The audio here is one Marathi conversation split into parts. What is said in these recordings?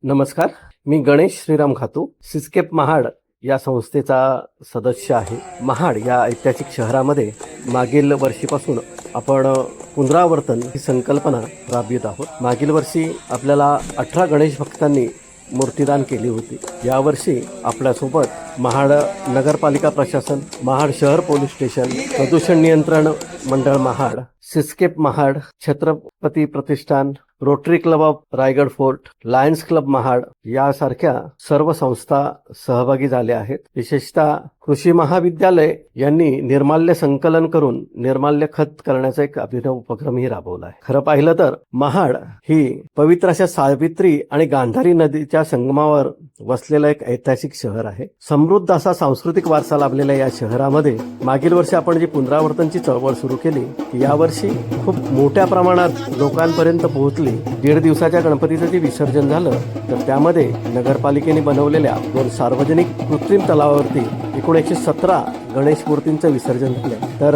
नमस्कार. मी गणेश श्रीराम खातू, सिस्केप महाड या संस्थेचा सदस्य आहे. महाड या ऐतिहासिक शहरामध्ये मागील वर्षीपासून आपण पुनरावर्तन ही संकल्पना राबवित आहोत. मागील वर्षी आपल्याला 18 गणेश भक्तांनी मूर्तिदान केली होती. यावर्षी आपल्यासोबत महाड नगरपालिका प्रशासन, महाड शहर पोलीस स्टेशन, प्रदूषण नियंत्रण मंडळ महाड, सिस्केप Mahad, Chhatrapati Pratishthan, Rotary Club of Raigad Fort, Lions Club Mahad यासारख्या सर्व संस्था सहभागी झाल्या आहेत. विशेषतः कृषी महाविद्यालय यांनी निर्माल्य संकलन करून निर्माल्य खत करण्याचा एक अभिनव उपक्रमही राबवला आहे. खरं पाहिलं तर महाड ही पवित्र अशा सावित्री आणि गांधारी नदीच्या संगमावर वसलेलं एक ऐतिहासिक शहर आहे. समृद्ध असा सांस्कृतिक वारसा लाभलेल्या या शहरामध्ये मागील वर्षी आपण जी पुनरावर्तनची चळवळ सुरू केली, यावर्षी खूप मोठ्या प्रमाणात लोकांपर्यंत पोहोचली. 1.5 दिवसाच्या गणपतीचं जे विसर्जन झालं, तर त्यामध्ये नगरपालिकेने बनवलेल्या 2 सार्वजनिक कृत्रिम तलावावरती एकूण 117 गणेश मूर्तींचं विसर्जन झालं. तर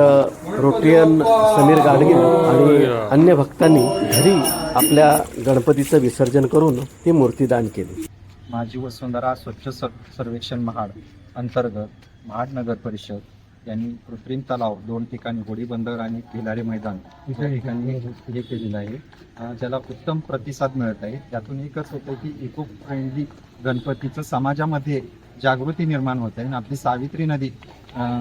रोटियन समीर गाडगे आणि अन्य भक्तांनी घरी आपल्या गणपतीचं विसर्जन करून ती मूर्ती दान केली. माझी वसुंधरा स्वच्छ सर्वेक्षण महाड अंतर्गत महाड नगर परिषद यांनी कृत्रिम तलाव 2 ठिकाणी होडी बंदर आणि खिलारी मैदान या ठिकाणी हे केलेलं आहे, ज्याला उत्तम प्रतिसाद मिळत आहे. त्यातून एकच होतं की इको फ्रेंडली गणपतीचं समाजामध्ये जागृती निर्माण होत आहे आणि आपली सावित्री नदी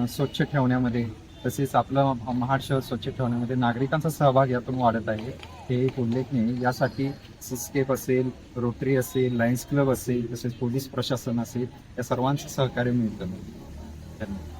स्वच्छ ठेवण्यामध्ये, तसेच आपलं महाड शहर स्वच्छ ठेवण्यामध्ये नागरिकांचा सहभाग यातून वाढत आहे. हे एक उल्लेखनीय. यासाठी सिस्केप असेल, रोटरी असेल, लायन्स क्लब असेल, तसेच पोलीस प्रशासन असेल, या सर्वांचं सहकार्य मिळतं. धन्यवाद.